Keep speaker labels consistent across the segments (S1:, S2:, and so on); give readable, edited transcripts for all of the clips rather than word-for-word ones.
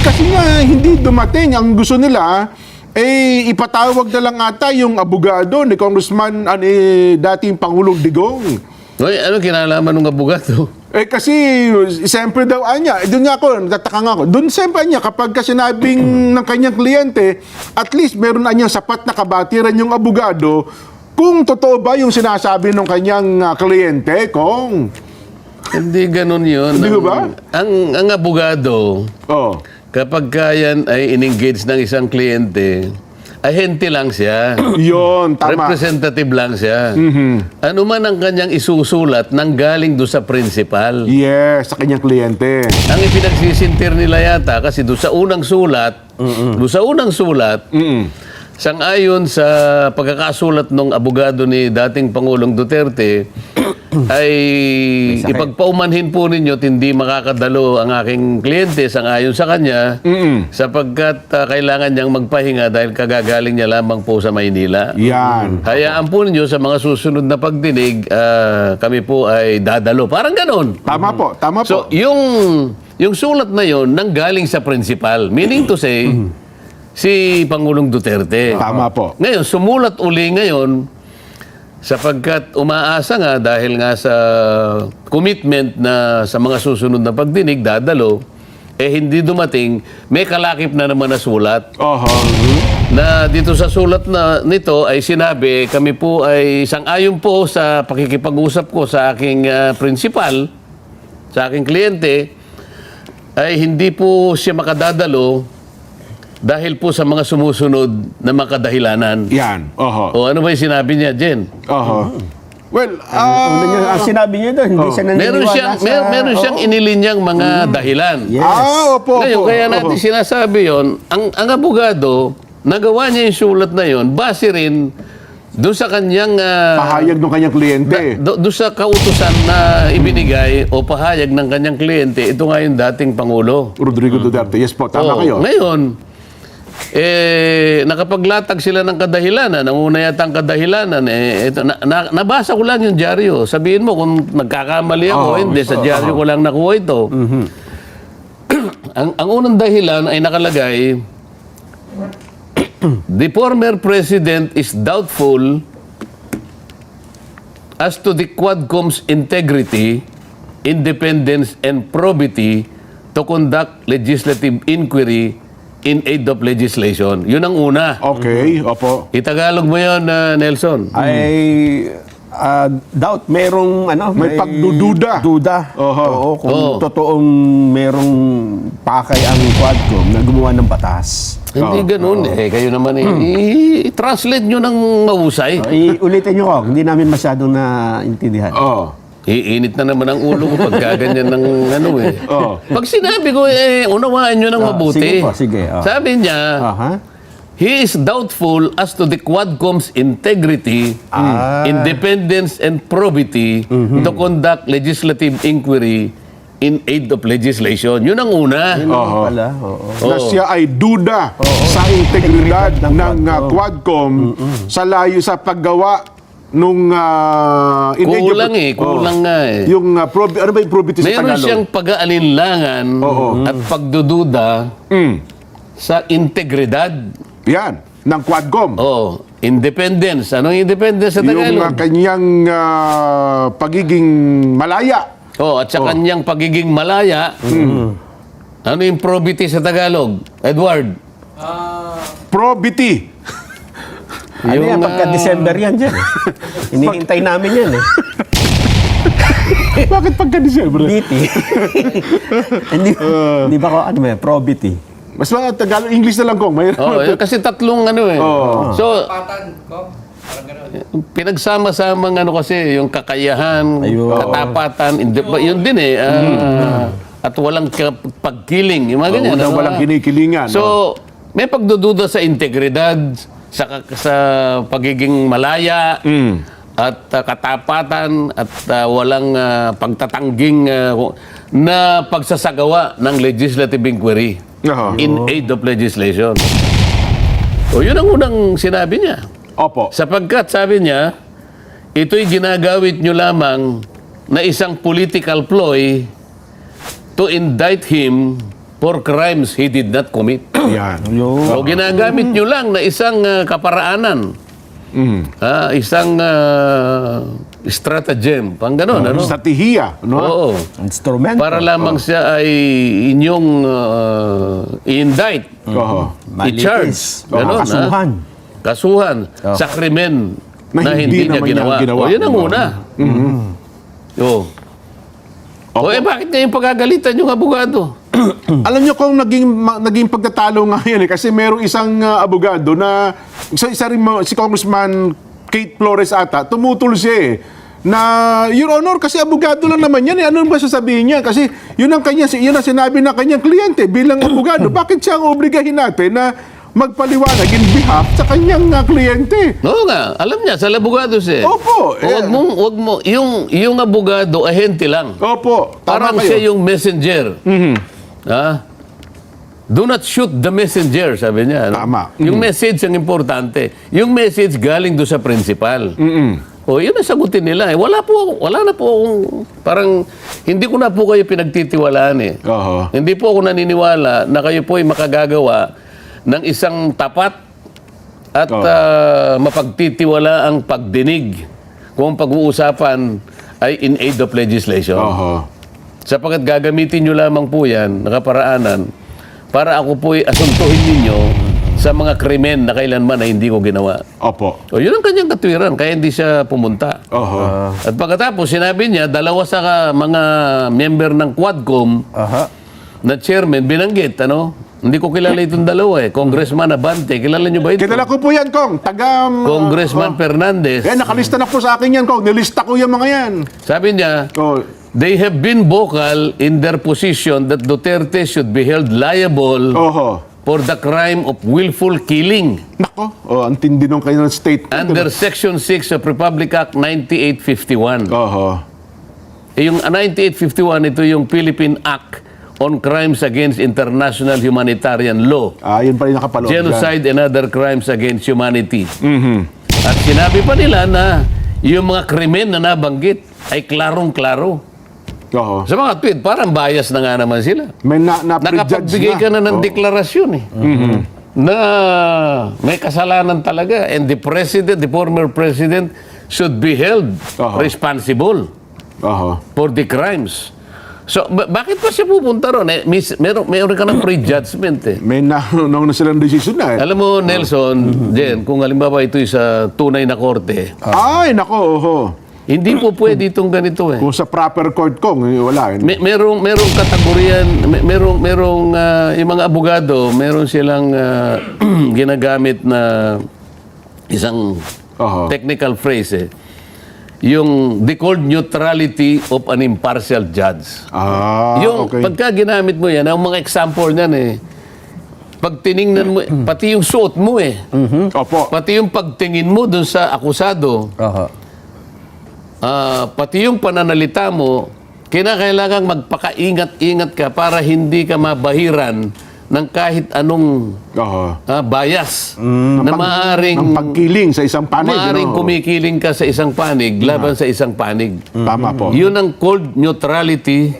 S1: kasi nga, hindi dumating. Ang gusto nila, ipatawag na lang ata yung abogado ni Congressman, dating Pangulong Digong.
S2: Uy, ano kinalaman ng abogado?
S1: Kasi, siyempre daw, doon nga ako, natataka nga ako. Doon siyempre niya, kapag sinabing ng kanyang kliyente, at least meron na niyang sapat na kabatiran yung abogado, kung totoo ba yung sinasabi ng kanyang kliyente, Kong.
S2: Hindi ganun yun.
S1: Hindi ba?
S2: Ang abogado,
S1: Oh.
S2: kapag yan ay in-engage ng isang kliyente, ahente lang siya.
S1: Yun, tama.
S2: Representative lang siya. Ano man ang kanyang isusulat nang galing doon sa principal.
S1: Yes, sa kanyang kliyente.
S2: Ang ipinagsisintir nila yata kasi doon sa unang sulat, sang-ayon sa pagkakasulat ng abogado ni dating Pangulong Duterte, ay ipagpaumanhin po ninyo at hindi makakadalo ang aking kliyente sang-ayon sa kanya sapagkat kailangan niyang magpahinga dahil kagagaling niya lamang po sa Maynila.
S1: Yan.
S2: Hayaan po ninyo sa mga susunod na pagdinig, kami po ay dadalo. Parang ganon.
S1: Tama po, tama po.
S2: So, yung sulat na yon nanggaling sa principal. Meaning to say, si Pangulong Duterte.
S1: Tama po.
S2: Ngayon, sumulat uli ngayon sapagkat umaasa nga dahil nga sa commitment na sa mga susunod na pagdinig, dadalo, hindi dumating, may kalakip na naman na sulat. Na dito sa sulat na nito ay sinabi, kami po ay sang-ayon po sa pakikipag-usap ko sa aking principal, sa aking kliyente, ay hindi po siya makadadalo dahil po sa mga sumusunod na mga kadahilanan.
S1: Yan.
S2: O ano ba yung sinabi niya, Jen?
S1: Well,
S3: ang sinabi niya doon, hindi siya naniniwala
S2: meron siyang inilinyang mga dahilan.
S3: Yes.
S1: opo.
S2: Ngayon, kaya natin sinasabi yon, ang abogado, nagawa niya yung sulat na yon, base rin doon sa kanyang
S1: pahayag ng kanyang kliyente.
S2: doon sa kautusan na ibinigay o pahayag ng kanyang kliyente, ito nga yung dating Pangulo.
S1: Rodrigo Duterte. Yes po, tama kayo.
S2: Ngayon, nakapaglatag sila ng kadahilanan. Ang una yata ang kadahilanan, nabasa ko lang yung dyaryo. Sabihin mo kung nagkakamali ako, hindi. Sa dyaryo ko lang nakuha ito. ang unang dahilan ay nakalagay, the former president is doubtful as to the Quadcom's integrity, independence, and probity to conduct legislative inquiry in aid of legislation. Yun ang una.
S1: Okay, opo.
S2: Itagalog mo yun, Nelson.
S3: Doubt, merong
S1: May pagdududa.
S3: Duda. Oo, kung totoong merong pakay ang Quadcom na gumawa ng batas.
S2: Hindi ganun eh. Kayo naman i-translate nyo ng mahusay.
S3: Ulitin nyo ko, hindi namin masyadong naintindihan.
S2: Iinit na naman ang ulo ko pag gaganyan ng Pag sinabi ko, unawaan nyo ng mabuti.
S3: Sige po, sige.
S2: Sabi niya, he is doubtful as to the Quadcom's integrity, independence, and probity to conduct legislative inquiry in aid of legislation. Yun ang una.
S1: Na siya ay duda sa integridad ng Quadcom sa layo sa paggawa nung
S2: kulang nga eh.
S1: Yung ano ba yung probity sa Tagalog?
S2: Meron siyang pag-aalinlangan at pagdududa sa integridad.
S1: Yan, ng Quadcom.
S2: Independence. Anong independence sa Tagalog?
S1: Yung kanyang pagiging malaya.
S2: At sa kanyang pagiging malaya. Ano yung probity sa Tagalog? Edward?
S1: Probity.
S3: Ano yan, pagka-December yan dyan. Hinihintay namin yan eh.
S1: Bakit pagka-December?
S3: Probity. Hindi ba ko, probity.
S1: Mas mga Tagalog, English na lang kong.
S2: Kasi tatlong So, pinagsama-samang kasi yung kakayahan, katapatan, yun din eh. At walang pagkiling. Yung mga ganyan.
S1: Walang kinikilingan.
S2: So, may pagdududa sa integridad, sa pagiging malaya, at katapatan, at walang pagtatangging na pagsasagawa ng legislative inquiry in aid of legislation. Yun ang unang sinabi niya.
S1: Opo.
S2: Sapagkat sabi niya, ito'y ginagawit nyo lamang na isang political ploy to indict him for crimes he did not commit.
S1: Yan.
S2: So ginagamit nyo lang na isang kaparaanan. Isang stratagem, pang gano'n, ano?
S1: Strategiya, no?
S2: Oo.
S3: Instrumento.
S2: Para lamang siya ay inyong i-indict,
S1: Oho.
S3: Malitis.
S2: i-charge, gano'n,
S3: Kasuhan.
S2: Kasuhan sa krimen
S1: Na
S2: na
S1: hindi
S2: hindi niya
S1: naman niya
S2: ginawa.
S1: ginawa.
S2: O, yun ang una. O, bakit ngayon pagagalitan yung abogado?
S1: Alam niyo kung naging pagtatalo nga yan kasi merong isang abogado na isa rin si Congressman Kate Flores ata, tumutol siya na Your Honor, kasi abogado lang naman yan ano ba sasabihin niya? Kasi yun ang sinabi ng kanyang kliyente bilang abogado. Bakit siya ang obligahin natin na magpaliwanag in behalf sa kanyang kliyente?
S2: Oo nga, alam niya, sa abogado siya.
S1: Opo.
S2: Wag mo, yung abogado, ahente lang.
S1: Opo.
S2: Parang
S1: Tama
S2: siya
S1: kayo.
S2: yung messenger. Do not shoot the messenger, sabi niya. Ano?
S1: Tama.
S2: Yung message ang importante. Yung message galing do sa principal. O, yun ang sagutin nila. Wala na po akong, parang, hindi ko na po kayo pinagtitiwalaan eh.
S1: Oho.
S2: Hindi po ako naniniwala na kayo po ay makagagawa ng isang tapat at mapagtitiwala ang pagdinig kung pag-uusapan ay in aid of legislation.
S1: Oho.
S2: Sapagkat gagamitin nyo lamang po yan, nakaparaanan, para ako po ay asuntuhin ninyo sa mga krimen na kailanman na hindi ko ginawa.
S1: Opo.
S2: O yun ang kanyang katwiran, kaya hindi siya pumunta.
S1: Oho.
S2: At pagkatapos, sinabi niya, dalawa sa mga member ng Quadcom na chairman, binanggit, ano? Hindi ko kilala itong dalawa eh. Congressman Abante, kilala niyo ba ito?
S1: Kilala ko po yan, Kong.
S2: Congressman Fernandez.
S1: Nakalista na po sa akin yan, Kong. Nilista ko yung mga yan.
S2: Sabi niya,
S1: Oh.
S2: they have been vocal in their position that Duterte should be held liable
S1: Oho.
S2: for the crime of willful killing
S1: Nako. Ang tindi nung kanyang statement.
S2: under Section 6 of Republic Act 9851.
S1: Oho.
S2: Yung 9851, ito yung Philippine Act on Crimes Against International Humanitarian Law.
S1: Yun pa rin nakapaloob dyan.
S2: Genocide and other crimes against humanity. At sinabi pa nila na yung mga krimen na nabanggit ay klarong-klaro.
S1: Oho.
S2: Sa mga tweet, parang bias na nga naman sila.
S1: May na-prejudge
S2: Nakapagbigay ka na ng deklarasyon eh. Na may kasalanan talaga. And the former president should be held responsible
S1: Oho.
S2: for the crimes. So, bakit pa siya pupunta ron? Meron ka ng prejudgment eh.
S1: May nauna silang desisyon na eh.
S2: Alam mo, Nelson, Jen, kung halimbawa ito sa tunay na korte,
S1: Ay, nako. Oho.
S2: hindi po pwede itong ganito eh.
S1: Kung sa proper court, Kong, wala.
S2: Merong kategoryan, merong yung mga abogado, meron silang ginagamit na isang
S1: Oho.
S2: technical phrase eh. Yung they called neutrality of an impartial judge. Yung
S1: Okay.
S2: pagka ginamit mo yan, ang mga example niyan eh, pag tiningnan mo, pati yung suot mo eh,
S1: Opo.
S2: pati yung pagtingin mo dun sa akusado, pati yung pananalita mo, kinakailangang magpakaingat-ingat ka para hindi ka mabahiran ng kahit anong
S1: Oho.
S2: bias na maaring
S1: Ang pagkiling sa isang panig.
S2: maaring
S1: no?
S2: kumikiling ka sa isang panig laban sa isang panig.
S1: Tama po.
S2: Yun ang cold neutrality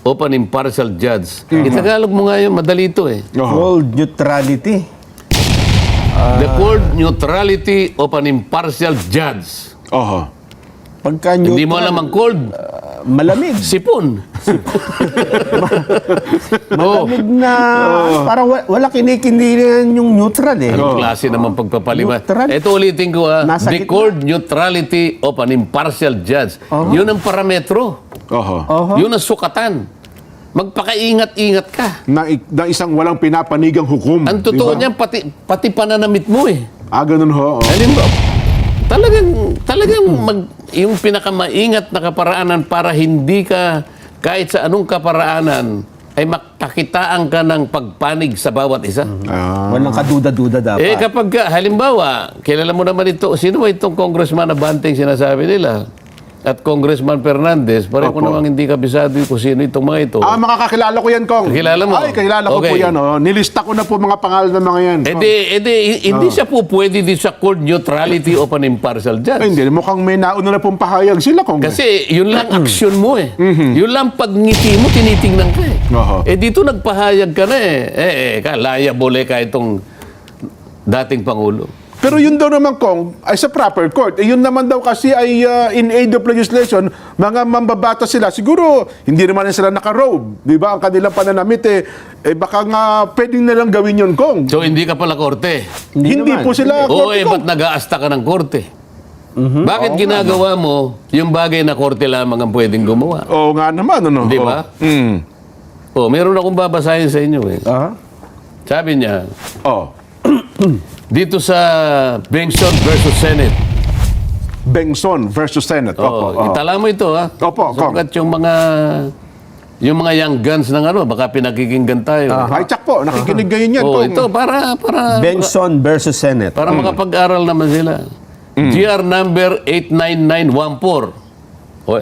S2: of an impartial judge. Itagalog mo nga yun, madali ito eh.
S1: Oho.
S3: Cold neutrality.
S2: The cold neutrality of an impartial judge.
S1: Oho.
S3: Pagka
S2: Hindi mo alam ang cold,
S3: malamig.
S2: sipon.
S3: Malamig na parang wala kinikindihan yung neutral eh.
S2: Anong klase naman pagpapaliwan?
S3: Neutral.
S2: Ito ulitin ko
S3: Nasa
S2: the
S3: gitna.
S2: cold neutrality of an impartial judge. Yun ang parametro.
S1: Oho.
S2: Yun ang sukatan. Magpakaingat-ingat ka.
S1: Na isang walang pinapanigang hukom.
S2: Ang totoo
S1: Di ba?
S2: niyan, pati pananamit mo eh.
S1: Ganun ho.
S2: Alin ba? Talagang yung pinakamaingat na kaparaanan para hindi ka, kahit sa anong kaparaanan, ay makakitaan ka ng pagpanig sa bawat isa.
S3: Walang kaduda-duda dapat.
S2: Kapag halimbawa, kilala mo naman ito, sino ba itong Congressman Abante sinasabi nila? At Congressman Fernandez, pareho ko
S1: Opo.
S2: namang hindi kabisado kung sino itong mga ito.
S1: Makakakilala ko yan, Kong.
S2: Kilala mo?
S1: Ay, kilala ko po
S2: Okay.
S1: yan. Nilista ko na po mga pangalan ng mga yan.
S2: Hindi siya po pwede din sa cold neutrality of an impartial judge.
S1: Ay, hindi. Mukhang may nauna na pong pahayag sila, Kong.
S2: Kasi yun lang aksyon mo eh. Yun lang pagngiti mo, tinitingnan ka eh.
S1: Oho.
S2: Dito nagpahayag ka na liable ka itong dating Pangulo.
S1: Pero yun daw naman, Kong, ay sa proper court. Yun naman daw kasi ay in aid of legislation, mga mambabata sila. Siguro, hindi naman sila naka-robe. Di ba? Ang kanilang pananamit, baka nga pwedeng nilang gawin yun, Kong.
S2: So hindi ka pala korte.
S1: Hindi
S3: naman.
S1: po sila
S2: Oo,
S1: korte,
S2: ba't
S1: Kong.
S2: nag-aasta ka ng korte? Bakit ginagawa mo yung bagay na korte lamang ang pwedeng gumawa?
S1: Oo nga naman, ano?
S2: Di ba? Meron akong babasahin sa inyo eh. Sabi niya,
S1: Oh.
S2: dito sa Bengson versus Senate.
S1: Bengson versus Senate. Opo.
S2: Itala mo ito ha.
S1: Opo, Kong.
S2: Sagat yung mga young guns ng baka pinakikinggan tayo.
S1: Ay, tsak po. Nakikinig ngayon yan, Kong.
S2: Ito para
S3: Benson versus Senate.
S2: para makapag-aral naman sila. GR number 89914.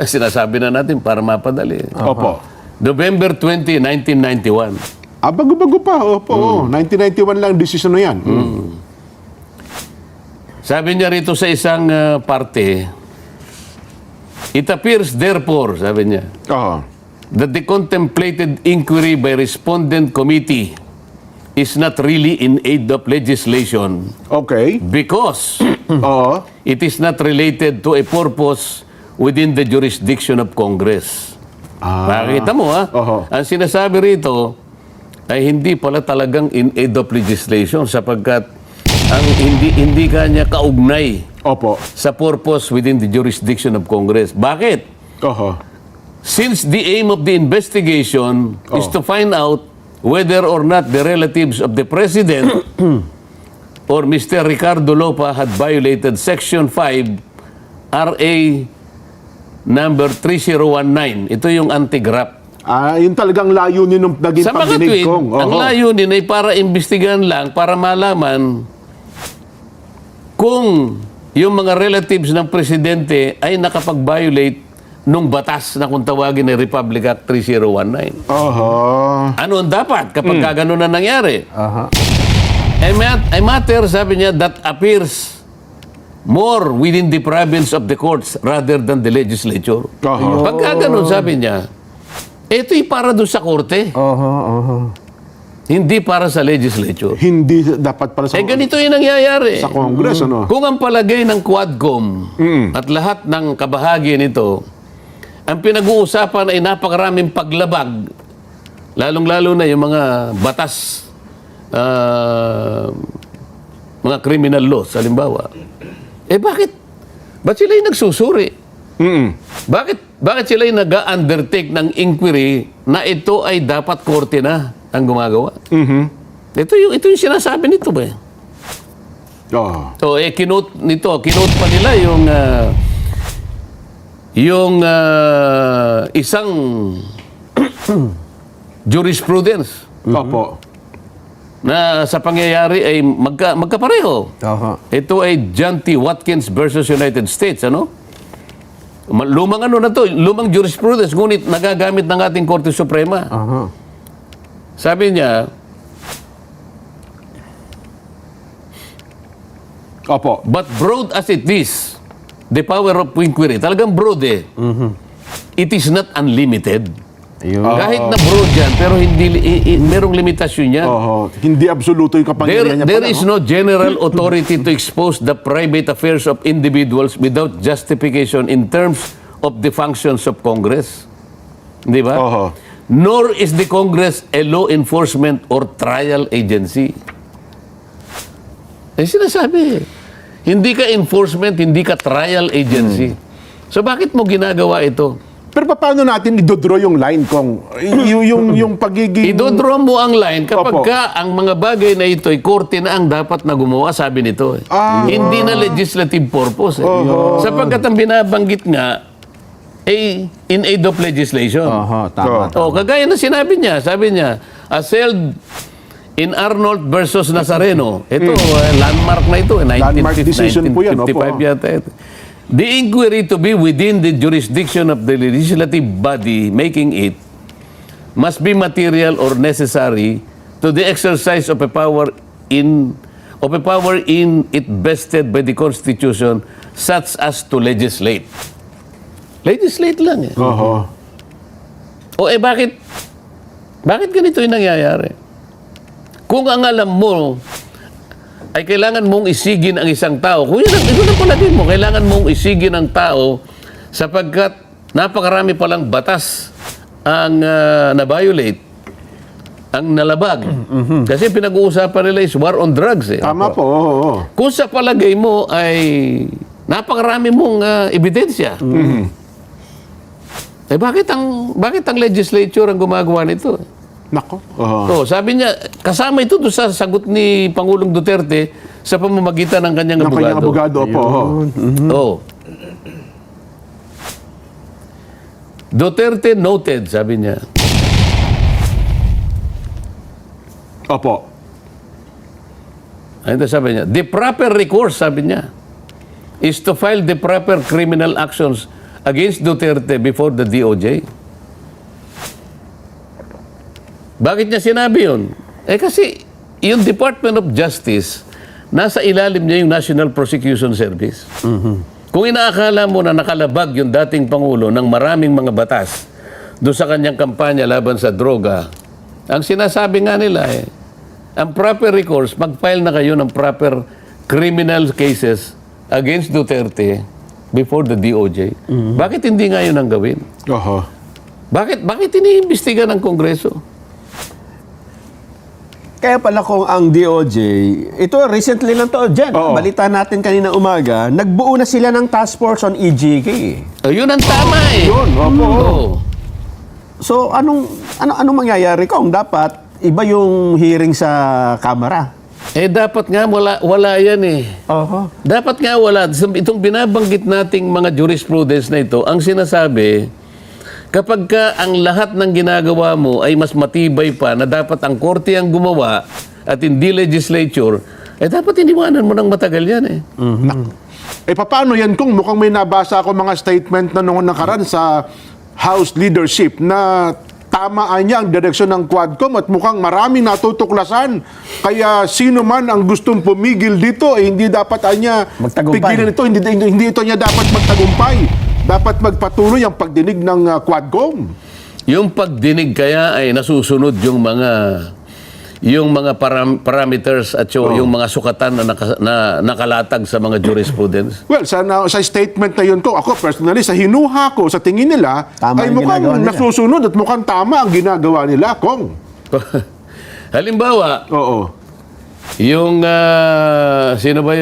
S2: Sinasabi na natin para mapadali.
S1: Opo.
S2: November 20, 1991.
S1: Bago-bago pa. Opo. 1991 lang decision na yan.
S2: Sabi niya rito sa isang parte, it appears therefore, sabi niya,
S1: Oo.
S2: that the contemplated inquiry by respondent committee is not really in aid of legislation
S1: Okay.
S2: because
S1: Oo.
S2: it is not related to a purpose within the jurisdiction of Congress. Makikita mo
S1: Oho.
S2: Ang sinasabi rito ay hindi pala talagang in aid of legislation sapagkat ang hindi kanya kaugnay
S1: Opo.
S2: sa purpose within the jurisdiction of Congress. Bakit?
S1: Oho.
S2: Since the aim of the investigation is to find out whether or not the relatives of the President or Mr. Ricardo Lopa had violated Section 5 RA number 3019. Ito yung anti-graft.
S1: Yun talagang layunin ng naging
S2: Sa mga
S1: pagdinig,
S2: tweet,
S1: Kong.
S2: ang
S1: Oho.
S2: layunin ay para imbestigahan lang, para malaman kung yung mga relatives ng presidente ay nakapag-violate nung batas na kung tawagin ay Republic Act 3019.
S1: Oho.
S2: Ano ang dapat kapag ganun na nangyari?
S3: Aha.
S2: A matter, sabi niya, that appears more within the province of the courts rather than the legislature.
S1: Oho.
S2: Pagka ganun, sabi niya, ito'y para doon sa korte, hindi para sa legislature.
S1: Hindi dapat pala sa,
S2: Ganito yung nangyayari.
S1: sa Congress, ano?
S2: Kung ang palagay ng Quadcom at lahat ng kabahagi nito, ang pinag-uusapan ay napakaraming paglabag, lalong-lalo na yung mga batas, mga criminal laws, halimbawa. Ba't sila yung nagsusuri? Bakit sila yung nag-undertake ng inquiry na ito ay dapat korte na ang gumagawa? Ito yung sinasabi nito ba?
S1: Oo.
S2: So, kinote pa nila yung isang jurisprudence
S1: Opo.
S2: na sa pangyayari ay magkapareho.
S3: Aha.
S2: Ito ay John T. Watkins versus United States, ano? Lumang lumang jurisprudence, ngunit nagagamit ng ating Korte Suprema.
S3: Aha.
S2: Sabi niya,
S1: Opo.
S2: but broad as it is, the power of inquiry, talagang broad it is not unlimited.
S3: Ayun.
S2: Kahit na broad yan, pero merong limitasyon yan.
S1: Oho. Hindi absoluto yung kapangyarihan niya
S2: There
S1: pala,
S2: is no general authority to expose the private affairs of individuals without justification in terms of the functions of Congress. Di ba?
S1: Oho.
S2: Nor is the Congress a law enforcement or trial agency. Sinasabi, hindi ka enforcement, hindi ka trial agency. So bakit mo ginagawa ito?
S1: Pero paano natin idodraw yung line, Kong? Yung pagiging...
S2: Idodraw mo ang line kapag
S1: Opo.
S2: ka ang mga bagay na ito ay korte na ang dapat na gumawa, sabi nito. Hindi na legislative purpose. Sapagkat ang binabanggit nga ay in aid of legislation.
S3: Aha, tama.
S2: Kagaya na sinabi niya, sabi niya, as held in Arnold versus Nazareno. Ito, landmark na ito.
S1: Landmark decision po yan,
S2: 1955
S1: opo.
S2: yata ito. The inquiry to be within the jurisdiction of the legislative body making it must be material or necessary to the exercise of a power in it vested by the Constitution such as to legislate. Legislate lang eh.
S1: Oho.
S2: Bakit Bakit ganito yung nangyayari? Kung ang alam mo ay kailangan mong isigin ang isang tao, kung ito na palagay mo, kailangan mong isigin ang tao sapagkat napakarami palang batas ang na-violate, ang nalabag. Kasi pinag-uusapan nila is war on drugs.
S1: Tama po. Oo.
S2: Kung sa palagay mo ay napakarami mong ebidensya, eh bakit ang legislature ang gumagawa nito?
S1: Nako. Oo.
S2: Sabi niya, kasama ito doon sa sagot ni Pangulong Duterte sa pamamagitan ng kanyang
S1: Ng kanyang
S2: abogado.
S1: abogado po. Oo.
S2: Duterte noted, sabi niya.
S1: Opo.
S2: Ito sabi niya, the proper recourse, sabi niya, is to file the proper criminal actions against Duterte before the DOJ. Bakit niya sinabi yun? Kasi yung Department of Justice, nasa ilalim niya yung National Prosecution Service. Kung inaakala mo na nakalabag yung dating Pangulo ng maraming mga batas doon sa kanyang kampanya laban sa droga, ang sinasabi nga nila ang proper recourse, mag-file na kayo ng proper criminal cases against Duterte before the DOJ. Bakit hindi nga yun ang gawin?
S1: Oho.
S2: Bakit iniimbestiga ng Kongreso?
S3: Kaya pala kung ang DOJ, ito recently lang to dyan.
S1: Oo.
S3: Balita natin kanina umaga, nagbuo na sila ng task force on EJK.
S2: Yun ang tama
S1: Yun, opo.
S2: Oo.
S3: So anong mangyayari kung dapat iba yung hearing sa Kamara?
S2: Dapat nga wala yan
S3: Oho.
S2: Dapat nga wala. Itong binabanggit nating mga jurisprudence na ito, ang sinasabi, kapag ka ang lahat ng ginagawa mo ay mas matibay pa na dapat ang korte ang gumawa at hindi legislature, dapat iniwanan mo ng matagal yan
S1: Paano yan kung mukhang may nabasa ako mga statement na noong nakaraan sa House leadership na tamaan niya ang direksyon ng Quadcom at mukhang maraming natutuklasan. Kaya sino man ang gustong pumigil dito, hindi dapat niya
S3: Magtagumpay.
S1: pigilan ito. Hindi ito niya dapat magtagumpay. Dapat magpatuloy ang pagdinig ng Quadcom.
S2: Yung pagdinig kaya ay nasusunod yung mga parameters at yung mga sukatan na nakalatag sa mga jurisprudence.
S1: Well, sa statement na yun ko, ako personally, sa hinuha ko, sa tingin nila,
S3: Tama
S1: ay
S3: yung
S1: mukhang
S3: ginagawa nila.
S1: nasusunod at mukhang tama ang ginagawa nila, Kong.
S2: Halimbawa,
S1: Oo.
S2: yung sino ba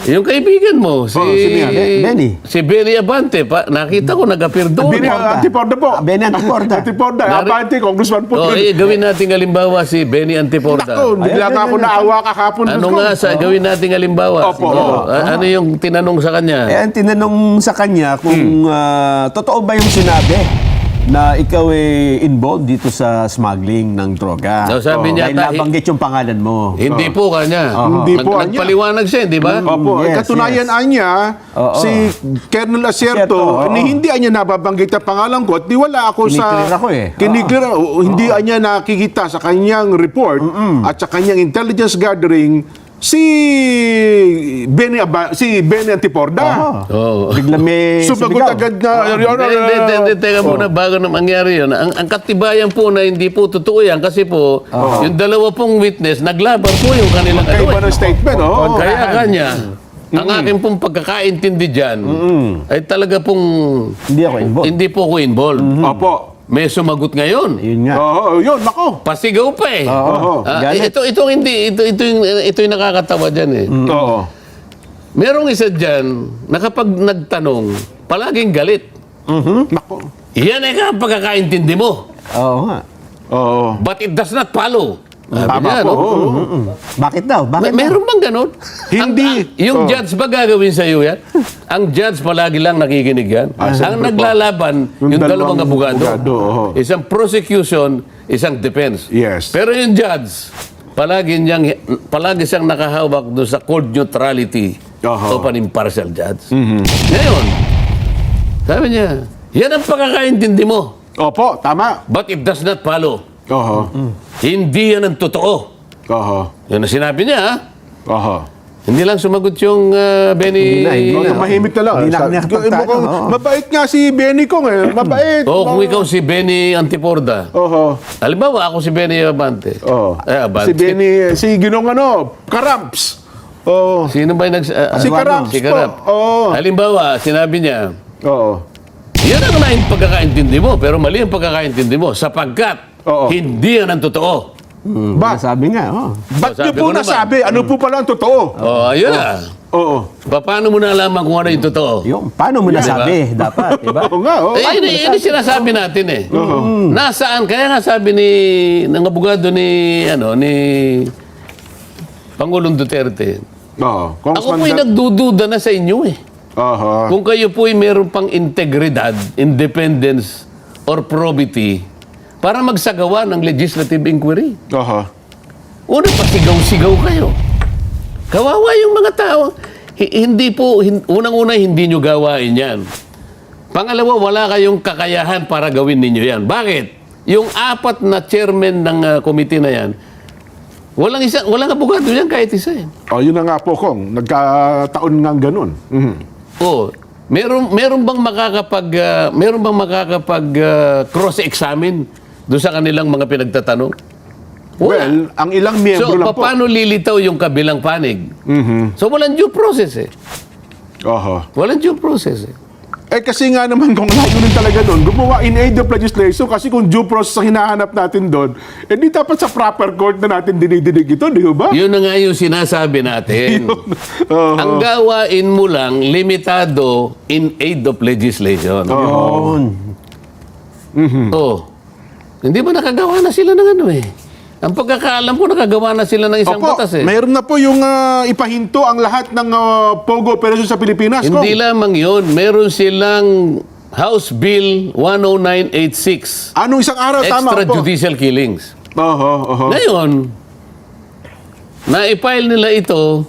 S2: yung kaibigan mo,
S1: sino yan?
S3: Benny.
S2: Si Benny Abante, nakita ko nag-appear doon.
S1: Bini Antiporda po.
S3: Benny Antiporda.
S1: Antiporda, Abante, Congressman po.
S2: Gawin natin halimbawa si Benny Antiporda.
S1: Naku, bigla nga ako naawa kakapon.
S2: Ano nga gawin nating halimbawa?
S1: Opo.
S2: Ano yung tinanong sa kanya?
S3: Ang tinanong sa kanya kung totoo ba yung sinabi na ikaw ay involved dito sa smuggling ng droga.
S2: So, sabi niya,
S3: dahil nabanggit yung pangalan mo.
S2: Hindi po kanya.
S1: Hindi po kanya.
S2: Nagpaliwanag siya, di ba?
S1: Opo,
S3: Yes,
S1: katunayan anya,
S3: Oo.
S1: si Colonel Acierto,
S3: Oo.
S1: hindi anya nababanggit ang pangalan ko at di wala ako sa...
S3: Kiniklear ako
S1: Kiniklear, hindi anya nakikita sa kanyang report at sa kanyang intelligence gathering si Benny Antiporda.
S2: Oo.
S3: Bigla may
S1: Sumagot
S3: sumigaw.
S1: agad na, Your Honor,
S2: Hindi, teka muna, bago na mangyari yun. Ang katibayan po na hindi po totoo yan kasi po, yung dalawa pong witness, naglaban po yung kanilang
S1: kaiba ng statement. Oh.
S2: Kaya kanya, ang aking pong pagkakaintindi dyan, ay talaga pong
S3: Hindi ako involved.
S2: hindi po ako involved.
S1: Opo.
S2: May sumagot ngayon.
S3: Yun nga.
S1: Oo, yun, nako.
S2: Pasigaw pa eh.
S3: Oo. Galit.
S2: Ito yung nakakatawa dyan eh.
S1: Oo.
S2: Merong isa dyan na kapag nagtanong, palaging galit.
S1: Nako.
S2: Yan ay ang pagkakaintindi mo.
S3: Oo nga.
S1: Oo.
S2: But it does not follow. Sabi
S1: Tama
S2: niya,
S1: po.
S2: no?
S1: Oo.
S3: Bakit daw? Bakit daw?
S2: Meron bang ganon?
S1: Hindi.
S2: Yung judge ba gagawin sa iyo yan? Ang judge palagi lang nakikinig yan. Ang
S1: siyempre po.
S2: naglalaban,
S1: Yung
S2: yung dalawang
S1: dalawang
S2: abogado.
S1: oo.
S2: Isang prosecution, isang defense.
S1: Yes.
S2: Pero yung judge, palagi siyang nakahawak doon sa court neutrality
S1: Oho.
S2: of an impartial judge. Ngayon, sabi niya, yan ang pagkakaintindi mo.
S1: Opo, tama.
S2: But it does not follow.
S1: Oho.
S2: Hindi yan ang totoo.
S1: Oho.
S2: Yan ang sinabi niya, ha?
S1: Oho.
S2: Hindi lang sumagot yung Benny.
S3: Hindi na.
S1: Mahimik na lang.
S3: Hindi na
S1: Sa-
S3: nakapagtanong,
S1: mukhang
S3: oo.
S1: mabait nga si Benny Kong eh. Mabait.
S2: Kung ikaw si Benny Antiporda.
S1: Oho.
S2: Halimbawa, ako si Benny Abante.
S1: Oh.
S2: Abante.
S1: Si Benny, si Ginong Karamps. Oh.
S2: Sino ba yung
S1: Si Karamps
S2: Si
S1: po.
S2: Karap.
S1: Oo.
S2: Halimbawa, sinabi niya,
S1: Oo.
S2: yan ang pagkakaintindi mo, pero mali ang pagkakaintindi mo sapagkat
S1: Oo.
S2: hindi yan ang totoo.
S1: Ba?
S3: Sabi nga, oh.
S1: Ba't
S2: Sabi
S1: niyo po
S2: ko naman.
S1: nasabi? Ano po pala ang totoo?
S2: Oh, ayun na.
S1: Oo.
S2: Paano mo nalaman kung ano yung totoo?
S3: Yung, paano mo nasabi? Dapat, diba?
S1: Oo nga, oo.
S2: Yun sinasabi natin eh. Nasaan? Kaya nga sabi ng abogado ni Pangulong Duterte,
S1: Oo.
S2: ako po'y nagdududa na sa inyo eh.
S1: Aha.
S2: Kung kayo po'y meron pang integridad, independence, or probity para magsagawa ng legislative inquiry.
S1: Aha.
S2: Una, pasigaw-sigaw kayo. Kawawa yung mga tao. Unang-una, hindi nyo gawain yan. Pangalawa, wala kayong kakayahan para gawin ninyo yan. Bakit? Yung 4 na chairman ng committee na yan, walang abogado yan kahit isa eh.
S1: Oh, yun na nga po, Kong. Nagkataon nga ganun. Mhm.
S2: Oh, meron bang makakapag cross-examine doon sa kanilang mga pinagtatanong? Wala.
S1: Well, ang ilang miyembro
S2: So,
S1: lang po.
S2: paano lilitaw yung kabilang panig?
S1: Mhm.
S2: So, walang due process eh.
S1: Aha.
S2: Walang due process eh.
S1: Eh kasi nga naman kung layunin talaga doon, gumawa in aid of legislation kasi kung due process ang hinahanap natin doon, eh di dapat sa proper court na natin dinidinig ito, di ba?
S2: Yun na nga yung sinasabi natin.
S1: Oo.
S2: Ang gawain mo lang, limitado in aid of legislation.
S3: Yun.
S2: Oh. Hindi ba nakagawa na sila ng ano eh? Ang pagkakaalam ko, nakagawa na sila ng isang
S1: Opo,
S2: batas eh.
S1: mayroon na po yung ipahinto ang lahat ng POGO operation sa Pilipinas.
S2: Hindi
S1: Kong.
S2: lamang yun. Meron silang House Bill 10986.
S1: Anong isang araw? Tama po.
S2: Extrajudicial killings.
S1: Oho, oho.
S2: Ngayon, na-file nila ito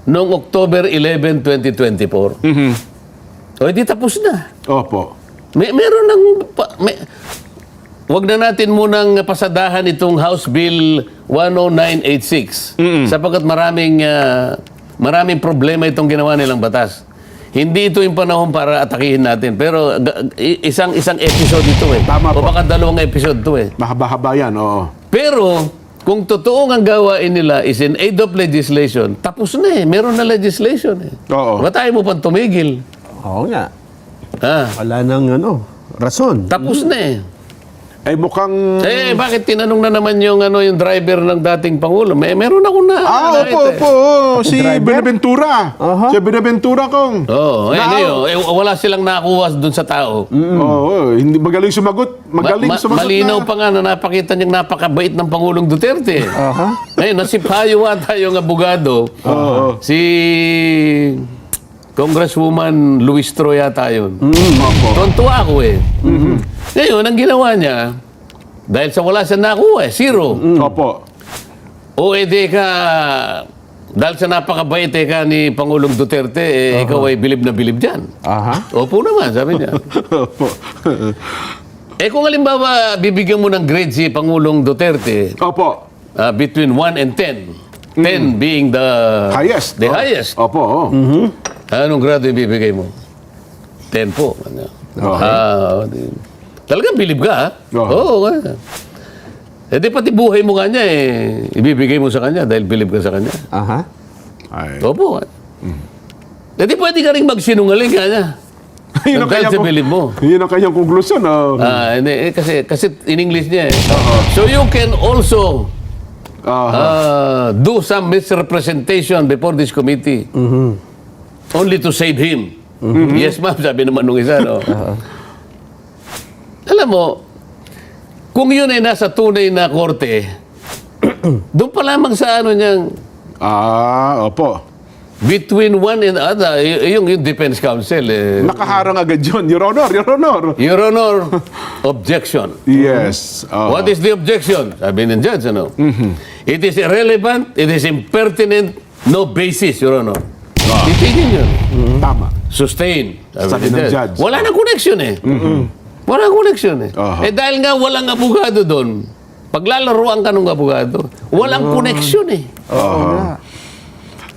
S2: noong October 11, 2024.
S1: Mhm.
S2: O, di tapos na.
S1: Opo.
S2: Meron ng... Wag na natin munang pasadahan itong House Bill 10986 sapagkat maraming problema itong ginawa nilang batas. Hindi ito yung panahon para atakihin natin. Pero isang episode ito eh.
S1: Tama
S2: o
S1: po.
S2: baka 2 episode ito eh.
S1: Mahaba-haba yan, oo.
S2: Pero kung totoong ang gawain nila is in aid of legislation, tapos na eh. Meron na legislation eh.
S1: Oo.
S2: Ba't tayo mo pang tumigil?
S3: Oo nga.
S2: Ha?
S3: Wala nang rason.
S2: Tapos na eh.
S1: Ay mukhang...
S2: Bakit tinanong na naman yung driver ng dating Pangulo? Meron ako na.
S1: opo, opo. Si
S3: Driver?
S1: Benaventura.
S3: Aha.
S1: Si Benaventura, Kong.
S2: Oo, wala silang nakuha doon sa tao.
S1: Oo, hindi magaling sumagot. Magaling sumagot
S2: Malinaw
S1: na.
S2: pa nga na napakita niyang napakabait ng Pangulong Duterte.
S3: Aha.
S2: Ngayon, nasipayo ata yung abogado. Si Congresswoman Luis Troy yata yun.
S1: Opo.
S2: Tontuwa ako eh. Ngayon, ang ginawa niya, dahil sa wala siya nakuha eh, 0.
S1: Opo.
S2: O edi ka, dahil sa napakabait ka ni Pangulong Duterte, ikaw ay bilib na bilib dyan.
S3: Aha.
S2: Opo naman, sabi niya.
S1: Opo.
S2: Kung halimbawa, bibigyan mo ng grade si Pangulong Duterte,
S1: Opo.
S2: between 1 and 10, 10 being the
S1: Highest.
S2: The
S1: Oh.
S2: highest.
S1: Opo. Oh.
S2: Anong grado ibibigay mo? 10 po. Ano? Talagang bilib ka, ha? Oo. Eh di pati buhay mo kanya ibibigay mo sa kanya dahil bilib ka sa kanya.
S3: Aha.
S1: Ay.
S2: Opo. Eh di pwede ka rin magsinungaling kanya.
S1: Yun ang
S2: Dahil
S1: kanyang-
S2: sa bilib mo.
S1: Yun ang kanyang konklusyon.
S2: Hindi, kasi in English niya eh. So you can also do some misrepresentation before this committee. Only to save him. Yes, ma'am, sabi naman nung isa, no? Alam mo, kung yun ay nasa tunay na korte, doon pa lamang sa niyang
S1: Opo.
S2: between one and other, yung defense counsel,
S1: Nakaharang agad yun. Your Honor, Your Honor.
S2: Your Honor, objection.
S1: Yes.
S2: What is the objection? Sabi ng judge, ano? It is irrelevant, it is impertinent, no basis, Your Honor. Titigin yun.
S1: Tama.
S2: Sustain.
S1: Sabi ng judge.
S2: Wala nang connection eh. Walang connection eh.
S1: Aha.
S2: Dahil nga walang abogado doon, paglalaruan ka ng abogado, walang connection eh.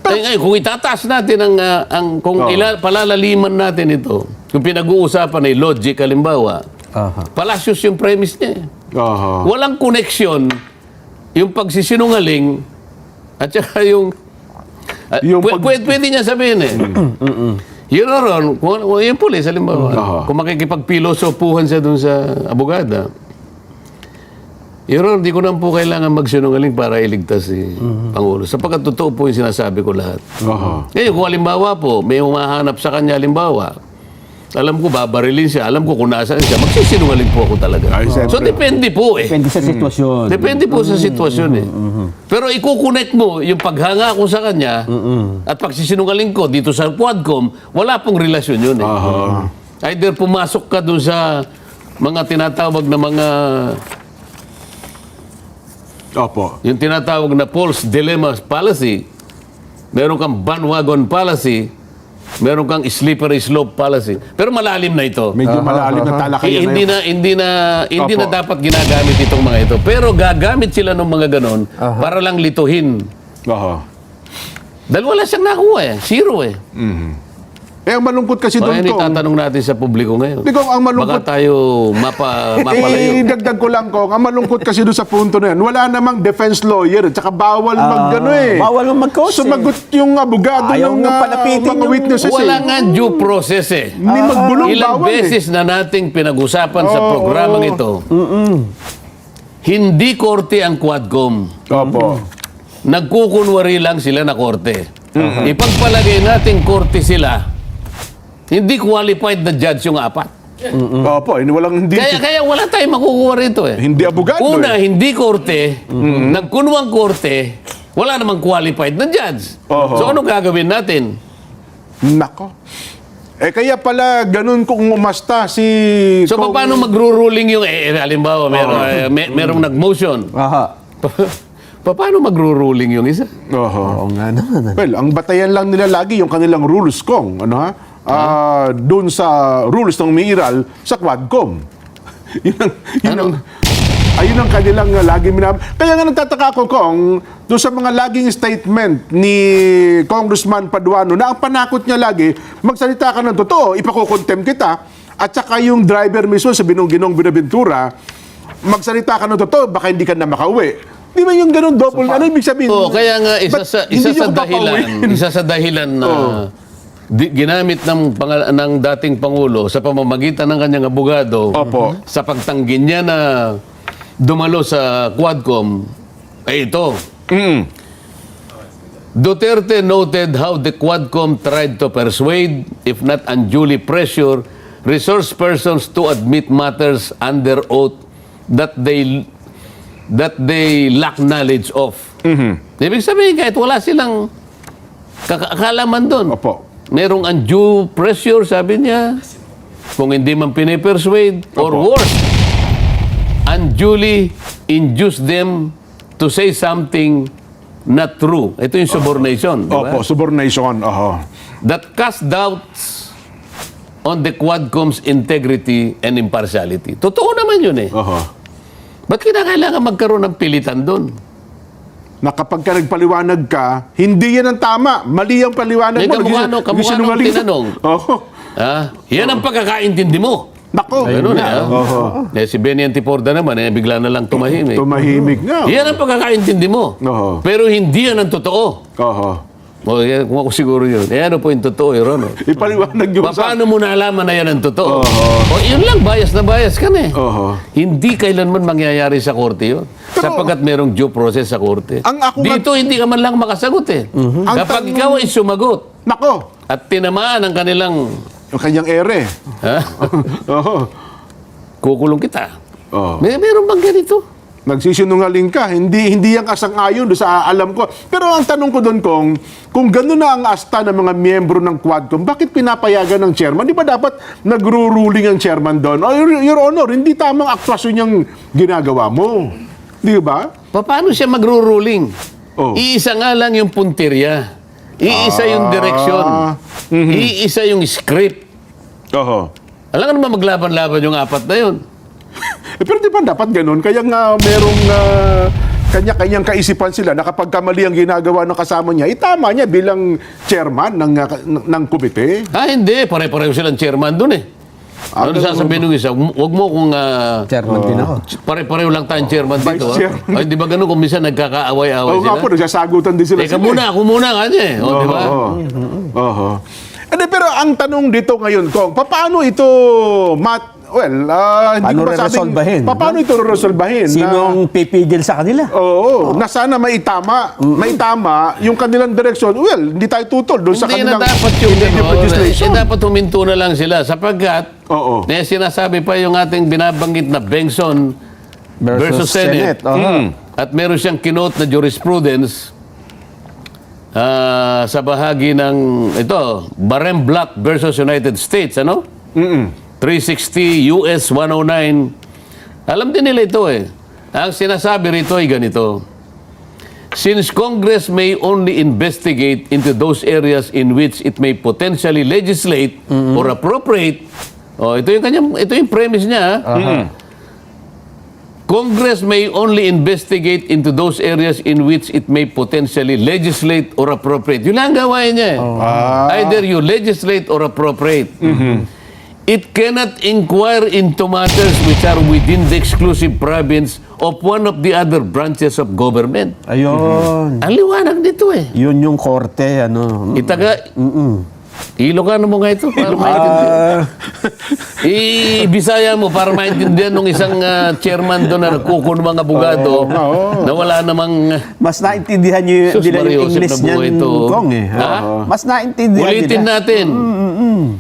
S2: Ngayon, kung itataas natin kung palalaliman natin ito, kung pinag-uusapan ay logic, halimbawa, palasyos yung premise niya.
S1: Aha.
S2: Walang koneksyon yung pagsisinungaling at saka yung... pwede niya sabihin eh. Yun ron, kung yung pulis, halimbawa, kung makikipagpilosopuhan siya dun sa abogada, yun, hindi ko na po kailangan magsinungaling para iligtas si Pangulo. Sapagkat totoo po yung sinasabi ko lahat. Ngayon, kung halimbawa po, may humahanap sa kanya, halimbawa, alam ko, babarilin siya, alam ko kung nasaan siya, magsisinungaling po ako talaga. So, depende po eh.
S3: Depende sa sitwasyon.
S2: Depende po sa sitwasyon eh. Pero ikukonect mo yung paghanga ko sa kanya at pagsisinungaling ko dito sa Quadcom, wala pong relasyon yun eh. Either pumasok ka dun sa mga tinatawag na mga...
S1: Opo.
S2: Yung tinatawag na false dilemma policy, meron kang bandwagon policy, meron kang slippery slope policy. Pero malalim na ito.
S1: Medyo malalim na talakayan
S2: Hindi na
S1: Opo.
S2: dapat ginagamit itong mga ito. Pero gagamit sila ng mga ganon para lang lituhin. Dahil wala siyang nakuha eh. Zero eh.
S1: Eh, ang malungkot kasi doon,
S2: Kaya
S1: Kong.
S2: itatanong natin sa publiko ngayon.
S1: Kong, ang malungkot...
S2: Baka tayo mapalayo.
S1: Dagdag ko lang, Kong. Ang malungkot kasi doon sa punto na yan, wala namang defense lawyer. Tsaka bawal
S3: Bawal mag-coach
S1: Sumagot yung abogado
S3: Ayaw
S1: ng
S3: nga palapitin
S1: mga
S3: yung-
S1: witnesses.
S2: Wala nga due process eh.
S1: Hindi magbulong,
S2: Ilang
S1: bawal
S2: beses na nating pinag-usapan sa programang ito. Hindi korte ang Quadcom.
S1: Opo.
S2: Nagkukunwari lang sila na korte. Ipagpalagay natin korte sila, hindi qualified na judge yung apat.
S1: Opo, hindi
S2: Kaya wala tayong makukuha rito eh.
S1: hindi abogado.
S2: Una, hindi korte, nagkunwang korte, wala namang qualified na judge. So ano gagawin natin?
S1: Nako. Kaya pala ganun kung umasta si...
S2: So paano magro-ruling yung, halimbawa, merong nag-motion. Paano magro-ruling yung isa?
S3: Oo nga naman.
S1: Well, ang batayan lang nila lagi yung kanilang rules, Kong. Ano ha? Doon sa rules ng umiiral sa Quadcom. Ayun ang kanilang lagi Kaya nga nagtataka ako, Kong, doon sa mga laging statement ni Congressman Paduano na ang panakot niya lagi, magsalita ka ng totoo, ipakukontem kita, at saka yung driver mismo sa Ginong Binaventura, magsalita ka ng totoo, baka hindi ka na makauwi. Di ba yung ganun double? Ano ibig sabihin?
S2: Kaya nga
S1: Ba't hindi niyo ko papauwiin?
S2: isa sa dahilan na ginamit ng dating Pangulo sa pamamagitan ng kanyang abogado sa pagtanggi niya na dumalo sa Quadcom ay ito. Duterte noted how the Quadcom tried to persuade, if not unduly pressure, resource persons to admit matters under oath that they lack knowledge of. Ibig sabihin, kahit wala silang kakalaman doon. Merong undue pressure, sabi niya, kung hindi man pinipersuade, or worse, unduly induce them to say something not true. Ito yung subornation. Diba?
S1: Subornation.
S2: That cast doubts on the Quadcom's integrity and impartiality. Totoo naman yun eh. Ba't kinakailangan magkaroon ng pilitan doon?
S1: Na kapag ka nagpaliwanag ka, hindi yan ang tama. Mali ang paliwanag mo.
S2: Kamukha nung tinanong. Yan ang pagkakaintindi mo.
S1: Nako.
S2: Ganun si Benny Antiporda naman, bigla na lang tumahimik.
S1: Tumahimik nga.
S2: Yan ang pagkakaintindi mo. Pero hindi yan ang totoo. Kung ako siguro yun. Ano po yung totoo, Ron?
S1: Ipaliwanag yung
S2: paano mo nalaman na yan ang totoo? Yun lang, bias na bias ka na eh. Hindi kailanman mangyayari sa korte yun. Sapagkat merong due process sa korte. Dito hindi ka man lang makasagot eh. Kapag ikaw ay sumagot.
S1: Nako.
S2: At tinamaan ang kanilang...
S1: Yung kanyang ere.
S2: Kukulong kita. Meron bang ganito?
S1: Nagsisinungaling ka, hindi yung asang-ayon doon sa alam ko. Pero ang tanong ko doon, kung gano'n na ang asta ng mga miyembro ng Quadcom, bakit pinapayagan ng chairman? Di ba dapat nagro-ruling ang chairman doon? Your Honor, hindi tamang aktwasyon yung ginagawa mo. Di ba?
S2: Paano siya magro-ruling? Iisa nga lang yung puntirya. Iisa yung direksyon. Iisa yung script. Alam nga naman maglaban-laban yung apat na yun.
S1: Pero di ba dapat ganun? Kaya nga merong kanya-kanyang kaisipan sila na kapag kamali ang ginagawa ng kasama niya, itama niya bilang chairman ng komite.
S2: Hindi. Pare-pareho silang chairman dun eh. Ano sasabihin ng isa? Huwag mo kung
S3: Chairman din ako.
S2: pare-pareho lang tayong chairman dito.
S1: chairman.
S2: Ay, di ba ganun kung minsan nagkakaaway-away
S1: Oo
S2: sila?
S1: nga po, nagsasagutan din sila.
S2: Teka muna, ako muna kanya eh. O, di ba?
S1: Oo. Pero ang tanong dito ngayon, Kong, paano ito hindi
S3: Paano
S1: ko masabing-
S3: resolbahin?
S1: Paano ito resolbahin?
S3: Sinong pipigil sa kanila?
S1: Oo, na sana maitama yung kanilang direksyon. Well, hindi tayo tutol doon sa
S2: Hindi na
S1: kanilang
S2: dapat yung
S1: indigenous legislation.
S2: dapat huminto na lang sila sapagkat
S1: Oo.
S2: sinasabi pa yung ating binabanggit na Bengson versus Senate. At meron siyang kinote na jurisprudence sa bahagi ng ito, Barem Block versus United States, ano? 360 US 109. Alam din nila ito eh. Ang sinasabi rito ay ganito. Since Congress may only investigate into those areas in which it may potentially legislate or appropriate, ito yung premise niya. Congress may only investigate into those areas in which it may potentially legislate or appropriate. Yun lang ang gawain niya eh. Either you legislate or appropriate. It cannot inquire into matters which are within the exclusive province of one of the other branches of government.
S3: Ayun.
S2: Ang liwanag nito eh.
S3: Yun yung korte, ano.
S2: Itaga, Ilocano mo nga ito para maintindihan. I-Bisaya mo para maintindihan ng isang chairman doon na nagkukuno mga abogado na wala namang...
S3: Mas naintindihan nyo
S2: Sus,
S3: nila yung
S2: Mario,
S3: English
S2: Joseph na buhay
S3: niyan,
S2: ito.
S3: Kong eh.
S2: Ha?
S3: Mas naintindihan
S2: Ulitin
S3: nila.
S2: natin.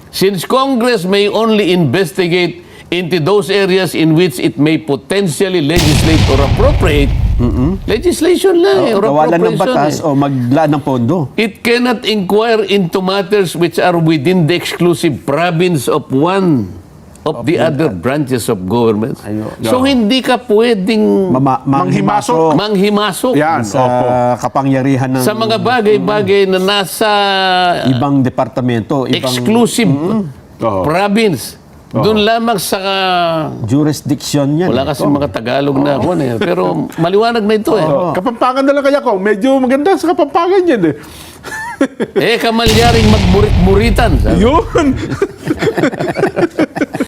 S2: Since Congress may only investigate into those areas in which it may potentially legislate or appropriate, legislation lang eh, or
S3: Kawalan ng
S2: appropriation
S3: batas
S2: eh.
S3: o maglaan ng pondo.
S2: It cannot inquire into matters which are within the exclusive province of one of the other branches of government.
S3: Ayun.
S2: So hindi ka pwedeng
S1: Manghimasok.
S2: manghimasok
S1: Yan,
S3: sa
S1: opo.
S3: kapangyarihan ng
S2: sa mga bagay-bagay na nasa
S3: ibang departamento, ibang
S2: exclusive
S1: Oo.
S2: province. Doon lamang sa
S3: jurisdiction yan.
S2: wala kasi mga Tagalog na ako eh. Pero maliwanag na ito eh.
S1: Kapampangan na lang kaya, Kong. Medyo maganda sa Kapampangan yan eh.
S2: Kamalyaring magmurit-muritan. Sabi.
S1: Yun.